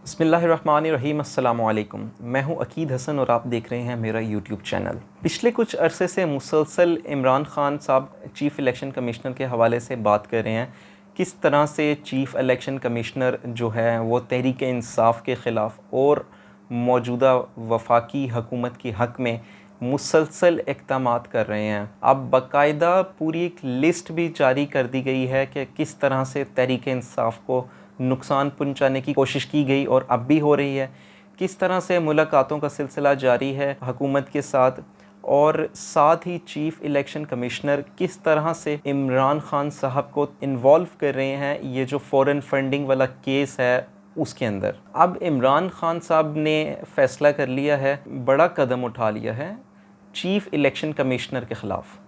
बिस्मिल्लाहिर्रहमानिर्रहीम अस्सलामु अलैकुम। मैं हूं अकीद हसन और आप देख रहे हैं मेरा यूट्यूब चैनल। पिछले कुछ अरसे से मुसलसल इमरान ख़ान साहब चीफ़ इलेक्शन कमिश्नर के हवाले से बात कर रहे हैं। किस तरह से चीफ़ इलेक्शन कमिश्नर जो है वो तहरीक इंसाफ के ख़िलाफ़ और मौजूदा वफाकी हुकूमत की हक़ में मुसलसल इक़दामात कर रहे हैं। अब बाकायदा पूरी एक लिस्ट भी जारी कर दी गई है कि किस तरह से तहरीक इंसाफ को नुकसान पहुंचाने की कोशिश की गई और अब भी हो रही है। किस तरह से मुलाकातों का सिलसिला जारी है हुकूमत के साथ, और साथ ही चीफ़ इलेक्शन कमिश्नर किस तरह से इमरान ख़ान साहब को इन्वॉल्व कर रहे हैं ये जो फ़ॉरेन फंडिंग वाला केस है उसके अंदर। अब इमरान ख़ान साहब ने फ़ैसला कर लिया है, बड़ा कदम उठा लिया है चीफ़ इलेक्शन कमिश्नर के ख़िलाफ़,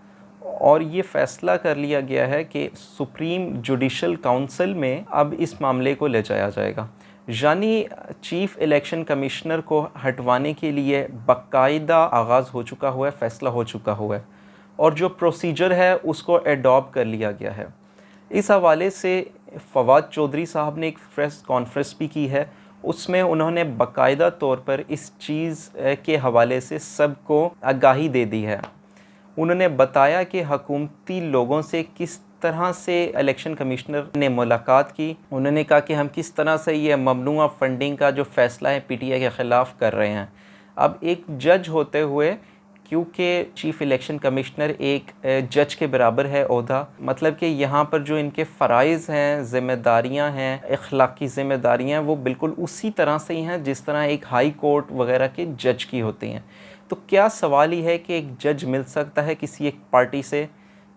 और ये फ़ैसला कर लिया गया है कि सुप्रीम जुडिशल काउंसिल में अब इस मामले को ले जाया जाएगा। यानी चीफ़ इलेक्शन कमिश्नर को हटवाने के लिए बाकायदा आगाज़ हो चुका हुआ है, फ़ैसला हो चुका हुआ है, और जो प्रोसीजर है उसको एडॉप्ट कर लिया गया है। इस हवाले से फवाद चौधरी साहब ने एक प्रेस कॉन्फ्रेंस भी की है। उसमें उन्होंने बाकायदा तौर पर इस चीज़ के हवाले से सबको आगाही दे दी है। उन्होंने बताया कि हुकूमती लोगों से किस तरह से इलेक्शन कमिश्नर ने मुलाकात की। उन्होंने कहा कि हम किस तरह से ये ममनुआ फंडिंग का जो फ़ैसला है पीटीआई के ख़िलाफ़ कर रहे हैं। अब एक जज होते हुए, क्योंकि चीफ़ इलेक्शन कमिश्नर एक जज के बराबर है ओहदा, मतलब कि यहाँ पर जो इनके फ़राइज़ हैं, ज़िम्मेदारियाँ हैं, अखलाक़ी ज़िम्मेदारियाँ, वो बिल्कुल उसी तरह से ही हैं जिस तरह एक हाई कोर्ट वग़ैरह के जज की होती हैं। तो क्या सवाल ही है कि एक जज मिल सकता है किसी एक पार्टी से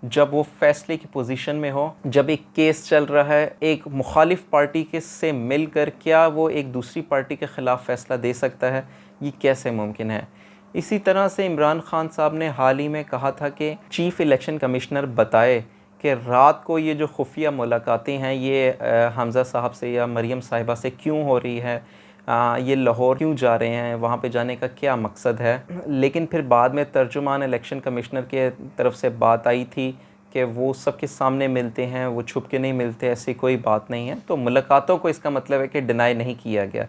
जब वो फ़ैसले की पोजीशन में हो, जब एक केस चल रहा है एक मुखालिफ पार्टी के से मिलकर क्या वो एक दूसरी पार्टी के ख़िलाफ़ फ़ैसला दे सकता है? ये कैसे मुमकिन है? इसी तरह से इमरान ख़ान साहब ने हाल ही में कहा था कि चीफ़ इलेक्शन कमिश्नर बताए कि रात को ये जो खुफिया मुलाकातें हैं ये हमज़ा साहब से या मरीम साहिबा से क्यों हो रही है, ये लाहौर क्यों जा रहे हैं, वहाँ पे जाने का क्या मकसद है। लेकिन फिर बाद में तर्जुमान इलेक्शन कमिश्नर के तरफ से बात आई थी कि वो सबके सामने मिलते हैं, वो छुप के नहीं मिलते, ऐसी कोई बात नहीं है। तो मुलाकातों को इसका मतलब है कि डिनाई नहीं किया गया।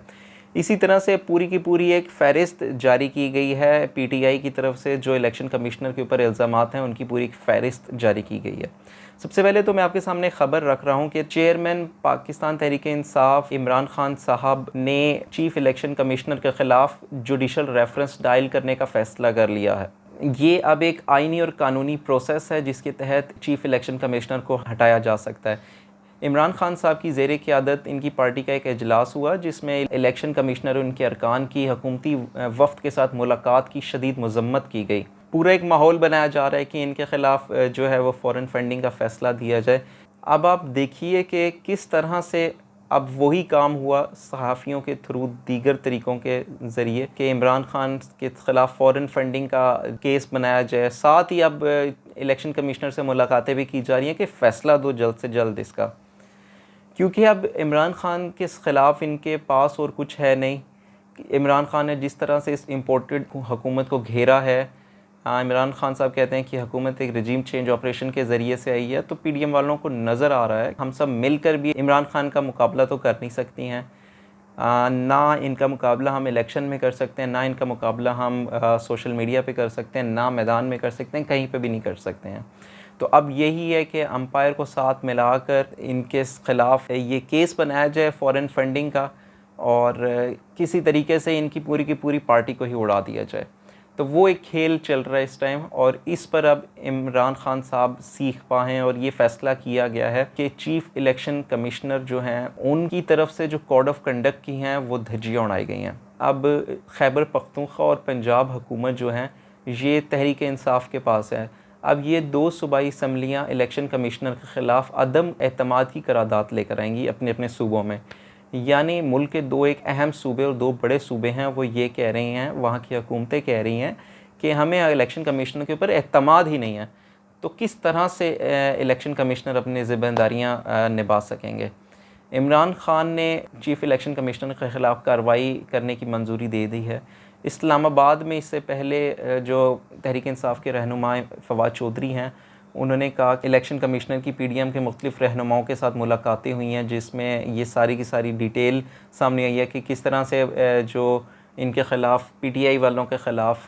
इसी तरह से पूरी की पूरी एक फ़हरिस्त जारी की गई है पीटीआई की तरफ से, जो इलेक्शन कमिश्नर के ऊपर इल्ज़ामात हैं उनकी पूरी एक फ़हरिस्त जारी की गई है। सबसे पहले तो मैं आपके सामने ख़बर रख रहा हूँ कि चेयरमैन पाकिस्तान तहरीक इंसाफ इमरान ख़ान साहब ने चीफ़ इलेक्शन कमिश्नर के ख़िलाफ़ जुडिशल रेफरेंस डायल करने का फ़ैसला कर लिया है। ये अब एक आइनी और कानूनी प्रोसेस है जिसके तहत चीफ़ इलेक्शन कमिश्नर को हटाया जा सकता है। इमरान ख़ान साहब की ज़ेर क़यादत इनकी पार्टी का एक इजलास हुआ जिसमें इलेक्शन कमिश्नर और उनके अरकान की हुकूमती वफ़द के साथ मुलाकात की शदीद मज़म्मत की गई। पूरा एक माहौल बनाया जा रहा है कि इनके ख़िलाफ़ जो है वो फ़ॉरेन फंडिंग का फ़ैसला दिया जाए। अब आप देखिए कि किस तरह से अब वही काम हुआ सहाफ़ियों के थ्रू दीगर तरीक़ों के ज़रिए कि इमरान ख़ान के ख़िलाफ़ फ़ॉरेन फंडिंग का केस बनाया जाए। साथ ही अब इलेक्शन कमिश्नर से मुलाकातें भी की जा रही हैं कि फ़ैसला दो जल्द से जल्द इसका, क्योंकि अब इमरान ख़ान के ख़िलाफ़ इनके पास और कुछ है नहीं। इमरान ख़ान ने जिस तरह से इस इम्पोर्टेड हुकूमत को घेरा है, इमरान ख़ान साहब कहते हैं कि हुकूमत एक रजीम चेंज ऑपरेशन के ज़रिए से आई है, तो पीडीएम वालों को नज़र आ रहा है हम सब मिलकर भी इमरान ख़ान का मुकाबला तो कर नहीं सकती हैं। ना इनका मुकाबला हम इलेक्शन में कर सकते हैं, ना इनका मुकाबला हम सोशल मीडिया पे कर सकते हैं, ना मैदान में कर सकते हैं, कहीं पे भी नहीं कर सकते हैं। तो अब यही है कि अंपायर को साथ मिलाकर इनके ख़िलाफ़ ये केस बनाया जाए फ़ॉरेन फंडिंग का, और किसी तरीके से इनकी पूरी की पूरी पार्टी को ही उड़ा दिया जाए। तो वो एक खेल चल रहा है इस टाइम, और इस पर अब इमरान ख़ान साहब सीख पाएँ, और ये फ़ैसला किया गया है कि चीफ़ इलेक्शन कमिश्नर जो हैं उनकी तरफ से जो कोड ऑफ कंडक्ट की हैं वो धज्जियाँ उड़ाई गई हैं। अब खैबर पख्तूनख्वा और पंजाब हुकूमत जो हैं ये तहरीक इंसाफ के पास है। अब ये दो सूबाई असम्बलियाँ इलेक्शन कमिश्नर के ख़िलाफ़ अदम एतमाद की करारदाद लेकर आएंगी अपने अपने सूबों में। यानी मुल्क के दो एक अहम सूबे और दो बड़े सूबे हैं, वो ये कह रही हैं, वहाँ की हुकूमतें कह रही हैं कि हमें इलेक्शन कमिश्नर के ऊपर एतमाद ही नहीं है। तो किस तरह से इलेक्शन कमिश्नर अपनी ज़िम्मेदारियाँ निभा सकेंगे। इमरान ख़ान ने चीफ़ इलेक्शन कमिश्नर के ख़िलाफ़ कार्रवाई करने की मंजूरी दे दी है। इस्लामाबाद में इससे पहले जो तहरीक इंसाफ के रहनुमा फवाद चौधरी हैं उन्होंने कहा कि इलेक्शन कमिश्नर की पीडीएम के मुख्तलिफ रहनुमाओं के साथ मुलाकातें हुई हैं, जिसमें ये सारी की सारी डिटेल सामने आई है कि किस तरह से जो इनके ख़िलाफ़ पीटीआई वालों के ख़िलाफ़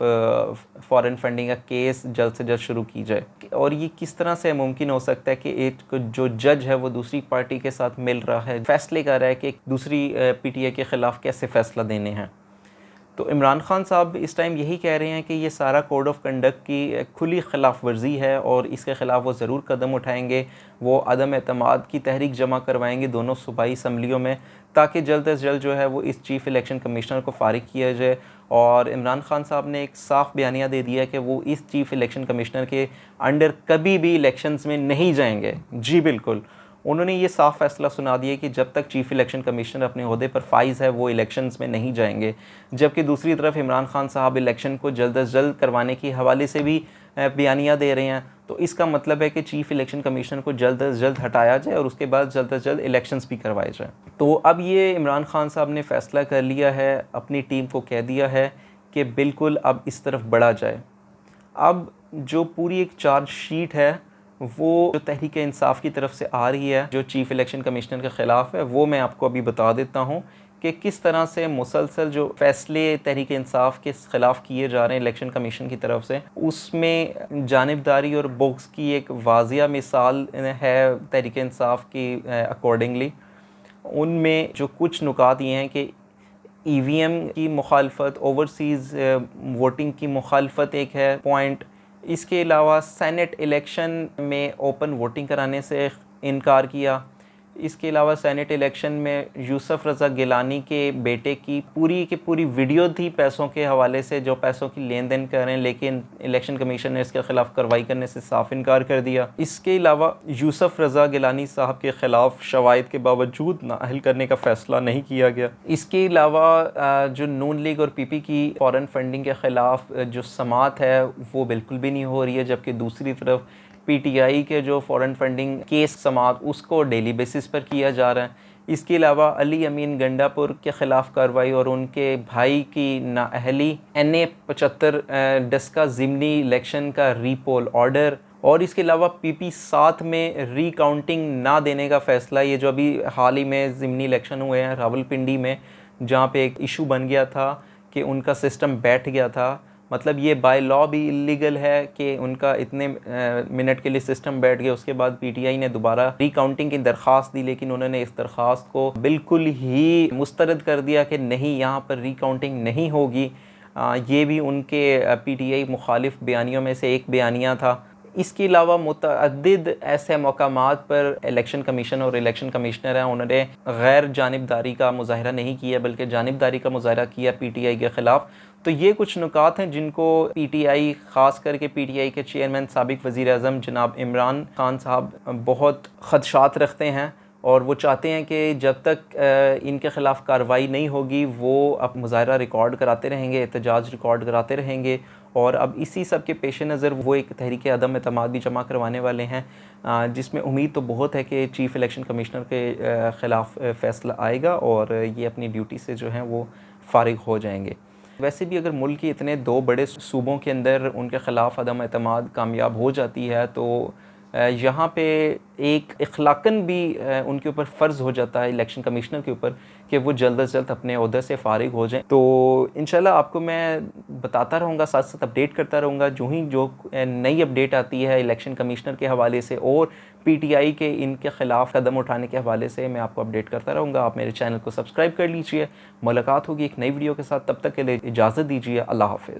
फ़ॉरेन फंडिंग का केस जल्द से जल्द शुरू की जाए। और ये किस तरह से मुमकिन हो सकता है कि एक जो जज है वो दूसरी पार्टी के साथ मिल रहा है, फ़ैसले कर रहा है कि दूसरी पीटीआई के ख़िलाफ़ कैसे फ़ैसला देने हैं। तो इमरान खान साहब इस टाइम यही कह रहे हैं कि ये सारा कोड ऑफ कंडक्ट की खुली खिलाफ वर्जी है और इसके ख़िलाफ़ वो ज़रूर कदम उठाएंगे। वो अदम एतमाद की तहरीक जमा करवाएंगे दोनों सूबाई असम्बलियों में, ताकि जल्द अज़ जल्द जो है वो इस चीफ़ इलेक्शन कमिश्नर को फ़ारिग किया जाए। और इमरान खान साहब ने एक साफ़ बयानिया दे दिया कि वो इस चीफ़ इलेक्शन कमिश्नर के अंडर कभी भी इलेक्शंस में नहीं जाएंगे। जी बिल्कुल, उन्होंने ये साफ फैसला सुना दिया कि जब तक चीफ़ इलेक्शन कमिश्नर अपने ओहदे पर फाइज़ है वो इलेक्शंस में नहीं जाएंगे। जबकि दूसरी तरफ इमरान खान साहब इलेक्शन को जल्द अज़ जल्द करवाने के हवाले से भी बयानिया दे रहे हैं। तो इसका मतलब है कि चीफ़ इलेक्शन कमिश्नर को जल्द अज़ जल्द हटाया जाए और उसके बाद जल्द अज़ जल्द इलेक्शंस भी करवाए जाए। तो अब ये इमरान खान साहब ने फ़ैसला कर लिया है, अपनी टीम को कह दिया है कि बिल्कुल अब इस तरफ बढ़ा जाए। अब जो पूरी एक चार्ज शीट है वो जो तहरीक इंसाफ की तरफ से आ रही है, जो चीफ़ इलेक्शन कमिश्नर के ख़िलाफ़ है, वो मैं आपको अभी बता देता हूँ कि किस तरह से मुसलसल जो फ़ैसले तहरीक इंसाफ के ख़िलाफ़ किए जा रहे हैं इलेक्शन कमीशन की तरफ से, उसमें जानिबदारी और बुग़्ज़ की एक वाज़िया मिसाल है तहरीक इंसाफ की अकॉर्डिंगली। उनमें जो कुछ नुकात ये हैं कि ईवीएम की मुखालफत, ओवरसीज़ वोटिंग की मुखालफत एक है पॉइंट। इसके अलावा सेनेट इलेक्शन में ओपन वोटिंग कराने से इनकार किया। इसके अलावा सेनेट इलेक्शन में यूसुफ रज़ा गिलानी के बेटे की पूरी वीडियो थी पैसों के हवाले से, जो पैसों की लेन देन कर रहे हैं, लेकिन इलेक्शन कमीशन ने इसके ख़िलाफ़ कार्रवाई करने से साफ इनकार कर दिया। इसके अलावा यूसुफ रज़ा गिलानी साहब के ख़िलाफ़ शवाहिद के बावजूद नाअहल करने का फ़ैसला नहीं किया गया। इसके अलावा जो नून लीग और पीपी की फ़ॉरेन फंडिंग के ख़िलाफ़ जो समाअत है वो बिल्कुल भी नहीं हो रही है, जबकि दूसरी तरफ पीटीआई के जो फ़ॉरेन फंडिंग केस समाअत उसको डेली बेसिस पर किया जा रहा है। इसके अलावा अली अमीन गंडापुर के ख़िलाफ़ कार्रवाई और उनके भाई की नाअहली, NA 75 डस्का ज़िमनी इलेक्शन का रीपोल ऑर्डर, और इसके अलावा PP 7 में रीकाउंटिंग ना देने का फ़ैसला, ये जो अभी हाल ही में ज़िमनी इलेक्शन हुए हैं रावलपिंडी में, जहाँ पे एक इशू बन गया था कि उनका सिस्टम बैठ गया था। मतलब ये बाय लॉ भी इलीगल है कि उनका इतने मिनट के लिए सिस्टम बैठ गया। उसके बाद पीटीआई ने दोबारा रीकाउंटिंग की दरख्वास्त दी, लेकिन उन्होंने इस दरख्वास्त को बिल्कुल ही मुस्तरद कर दिया कि नहीं, यहाँ पर रीकाउंटिंग नहीं होगी। ये भी उनके पीटीआई मुखालिफ बयानियों में से एक बयानिया था। इसके अलावा मुतअद्दिद ऐसे मकामात पर इलेक्शन कमीशन और इलेक्शन कमिश्नर हैं, उन्होंने गैर जानिबदारी का मुज़ाहरा नहीं किया बल्कि जानिबदारी का मुज़ाहरा किया पीटीआई के ख़िलाफ़। तो ये कुछ नुकात हैं जिनको पीटीआई, ख़ास करके पीटीआई के चेयरमैन साबिक़ वज़ीर-ए-आज़म जनाब इमरान खान साहब बहुत ख़दशात रखते हैं और वो चाहते हैं कि जब तक इनके ख़िलाफ़ कार्रवाई नहीं होगी वो अब मुज़ाहरा रिकॉर्ड कराते रहेंगे, एहतजाज रिकॉर्ड कराते रहेंगे। और अब इसी सब के पेश नज़र वो एक तहरीक अदम एतमाद भी जमा करवाने वाले हैं, जिसमें उम्मीद तो बहुत है कि चीफ़ इलेक्शन कमिश्नर के ख़िलाफ़ फ़ैसला आएगा और ये अपनी ड्यूटी से जो हैं वो फ़ारिग हो जाएंगे। वैसे भी अगर मुल्क के इतने दो बड़े सूबों के अंदर उनके ख़िलाफ़ अदम एतमाद कामयाब हो जाती है तो यहाँ पे एक इख़्लाक़न भी उनके ऊपर फ़र्ज़ हो जाता है इलेक्शन कमिश्नर के ऊपर कि वो जल्द अज़ जल्द अपने ओहदे से फ़ारिग हो जाएं। तो इंशाल्लाह आपको मैं बताता रहूँगा, साथ साथ अपडेट करता रहूँगा। जो नई अपडेट आती है इलेक्शन कमिश्नर के हवाले से और पीटीआई के इनके ख़िलाफ़ कदम उठाने के हवाले से, मैं आपको अपडेट करता रहूँगा। आप मेरे चैनल को सब्सक्राइब कर लीजिए। मुलाकात होगी एक नई वीडियो के साथ, तब तक के लिए इजाज़त दीजिए। अल्लाह हाफ़िज़।